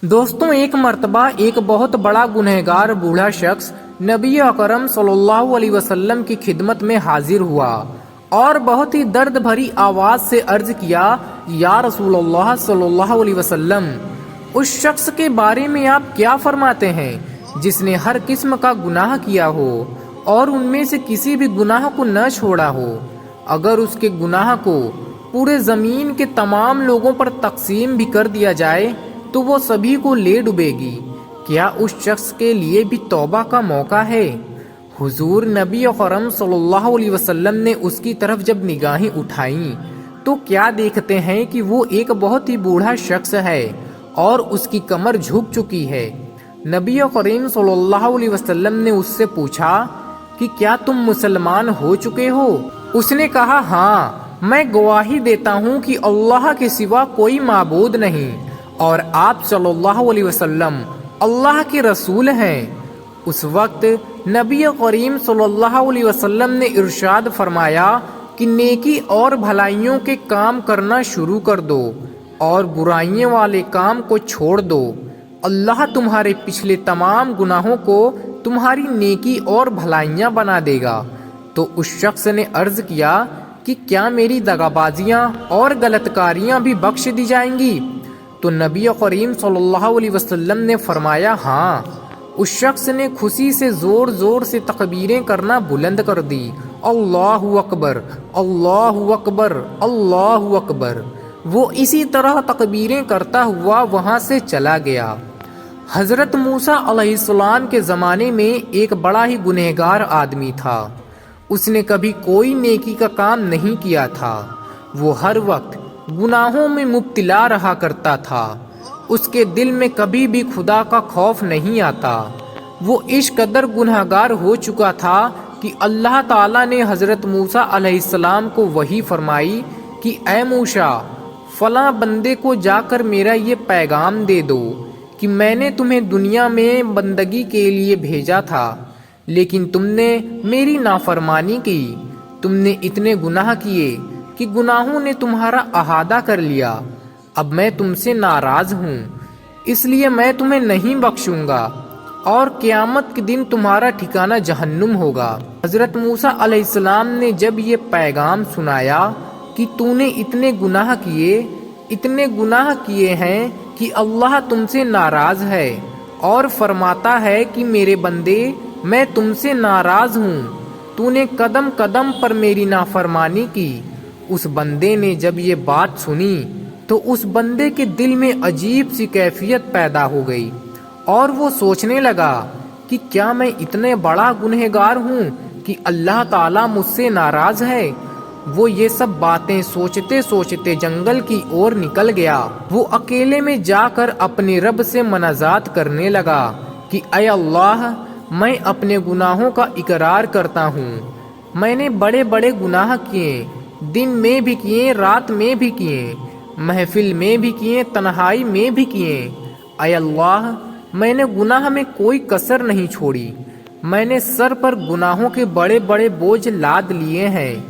दोस्तों, एक मर्तबा एक बहुत बड़ा गुनहगार बूढ़ा शख्स नबी अकरम सल्लल्लाहु अलैहि वसल्लम की खिदमत में हाजिर हुआ और बहुत ही दर्द भरी आवाज से अर्ज किया, या रसूलल्लाह सल्लल्लाहु अलैहि वसल्लम, उस शख्स के बारे में आप क्या फरमाते हैं जिसने हर किस्म का गुनाह किया हो और उनमें से किसी भी गुनाह को न छोड़ा हो। अगर उसके गुनाह को पूरे जमीन के तमाम लोगों पर तकसीम भी कर दिया जाए तो वो सभी को ले डुबेगी। क्या उस शख्स के लिए भी तौबा का मौका है? हुजूर नबी अकरम सल्लल्लाहु अलैहि वसल्लम ने उसकी तरफ जब निगाहें उठाईं तो क्या देखते हैं कि वो एक बहुत ही बूढ़ा शख्स है और उसकी कमर झुक चुकी है। नबी करीम सल्लल्लाहु अलैहि वसल्लम ने उससे पूछा कि क्या तुम मुसलमान हो चुके हो? उसने कहा, हाँ, मैं गवाही देता हूँ कि अल्लाह के सिवा कोई माबूद नहीं और आप सल्लल्लाहु अलैहि वसल्लम अल्लाह के रसूल हैं। उस वक्त नबी करीम सल्लल्लाहु अलैहि वसल्लम ने इरशाद फरमाया कि नेकी और भलाइयों के काम करना शुरू कर दो और बुराइयों वाले काम को छोड़ दो। अल्लाह तुम्हारे पिछले तमाम गुनाहों को तुम्हारी नेकी और भलाइयाँ बना देगा। तो उस शख्स ने अर्ज किया कि क्या मेरी दगाबाजियाँ और गलतकारियाँ भी बख्श दी जाएंगी? तो नबी करीम सल्लल्लाहु अलैहि वसल्लम ने फरमाया, हाँ। उस शख्स ने खुशी से जोर जोर से तकबीरें करना बुलंद कर दी, अल्लाहु अकबर, अल्लाहु अकबर, अल्लाहु अकबर। वो इसी तरह तकबीरें करता हुआ वहां से चला गया। हजरत मूसा अलैहिस्सलाम के ज़माने में एक बड़ा ही गुनहगार आदमी था। उसने कभी कोई नेकी का काम नहीं किया था। वो हर वक्त गुनाहों में मुब्तला रहा करता था। उसके दिल में कभी भी खुदा का खौफ नहीं आता। वो इस कदर गुनहगार हो चुका था कि अल्लाह ताला ने हजरत मूसा अलैहिस्सलाम को वही फरमाई कि ऐ मूसा, फलां बंदे को जाकर मेरा ये पैगाम दे दो कि मैंने तुम्हें दुनिया में बंदगी के लिए भेजा था, लेकिन तुमने मेरी नाफरमानी की। तुमने इतने गुनाह किए कि गुनाहों ने तुम्हारा अहादा कर लिया। अब मैं तुमसे नाराज हूँ, इसलिए मैं तुम्हें नहीं बख्शूंगा और क़यामत के दिन तुम्हारा ठिकाना जहन्नुम होगा। हजरत मूसा अलैहिस्सलाम ने जब ये पैगाम सुनाया कि तूने इतने गुनाह किए हैं कि अल्लाह तुमसे नाराज है और फरमाता है कि मेरे बंदे, मैं तुमसे नाराज हूँ, तूने कदम कदम पर मेरी नाफरमानी की। उस बंदे ने जब ये बात सुनी तो उस बंदे के दिल में अजीब सी कैफियत पैदा हो गई और वो सोचने लगा कि क्या मैं इतने बड़ा गुनहगार हूँ कि अल्लाह ताला मुझसे नाराज है। वो ये सब बातें सोचते सोचते जंगल की ओर निकल गया। वो अकेले में जाकर अपने रब से मनाजात करने लगा कि ऐ अल्लाह, मैं अपने गुनाहों का इकरार करता हूँ। मैंने बड़े बड़े गुनाह किए, दिन में भी किए, रात में भी किए, महफिल में भी किए, तन्हाई में भी किए। ऐ अल्लाह, मैंने गुनाह में कोई कसर नहीं छोड़ी। मैंने सर पर गुनाहों के बड़े बड़े बोझ लाद लिए हैं,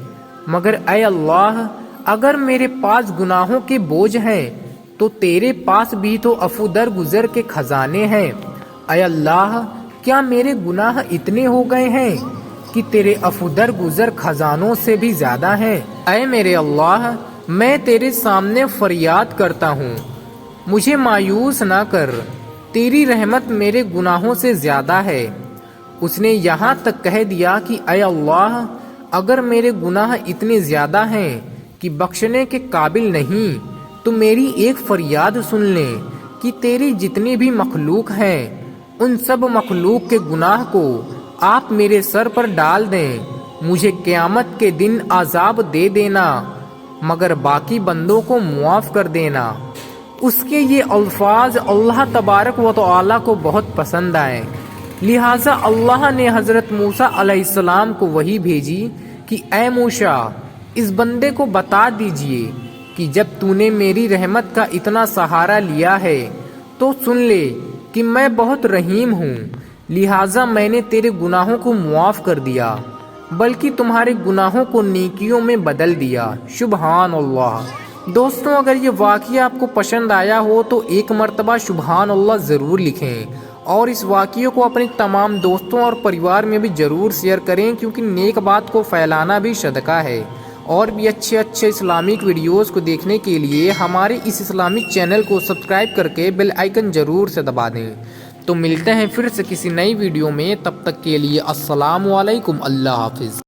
मगर ऐ अल्लाह, अगर मेरे पास गुनाहों के बोझ हैं तो तेरे पास भी तो अफू दर गुजर के खजाने हैं। ऐ अल्लाह, क्या मेरे गुनाह इतने हो गए हैं कि तेरे अफू दर गुजर खजानों से भी ज्यादा हैं? ऐ मेरे अल्लाह, मैं तेरे सामने फरियाद करता हूँ, मुझे मायूस ना कर, तेरी रहमत मेरे गुनाहों से ज्यादा है। उसने यहाँ तक कह दिया कि ऐ अल्लाह, अगर मेरे गुनाह इतने ज्यादा हैं कि बख्शने के काबिल नहीं तो मेरी एक फरियाद सुन ले कि तेरी जितनी भी मखलूक हैं उन सब मखलूक के गुनाह को आप मेरे सर पर डाल दें। मुझे क़यामत के दिन आज़ाब दे देना, मगर बाकी बंदों को मुआफ़ कर देना। उसके ये अल्फाज अल्लाह तबारक व तआला को बहुत पसंद आए, लिहाजा अल्लाह ने हज़रत मूसा अलैहिस्सलाम को वही भेजी कि ऐ मूसा, इस बंदे को बता दीजिए कि जब तूने मेरी रहमत का इतना सहारा लिया है तो सुन ले कि मैं बहुत रहीम हूँ, लिहाजा मैंने तेरे गुनाहों को मुआफ़ कर दिया, बल्कि तुम्हारे गुनाहों को नेकियों में बदल दिया। सुभान अल्लाह। دوستوں اگر یہ واقعہ آپ کو پسند آیا ہو تو ایک مرتبہ سبحان اللہ ضرور لکھیں اور اس واقعے کو اپنے تمام دوستوں اور پریوار میں بھی ضرور شیئر کریں، کیونکہ نیک بات کو پھیلانا بھی صدقہ ہے۔ اور بھی اچھے اسلامک ویڈیوز کو دیکھنے کے لیے ہمارے اس اسلامک چینل کو سبسکرائب کر کے بیل آئیکن ضرور سے دبا دیں۔ تو ملتے ہیں پھر سے کسی نئی ویڈیو میں، تب تک کے لیے السلام علیکم، اللہ حافظ۔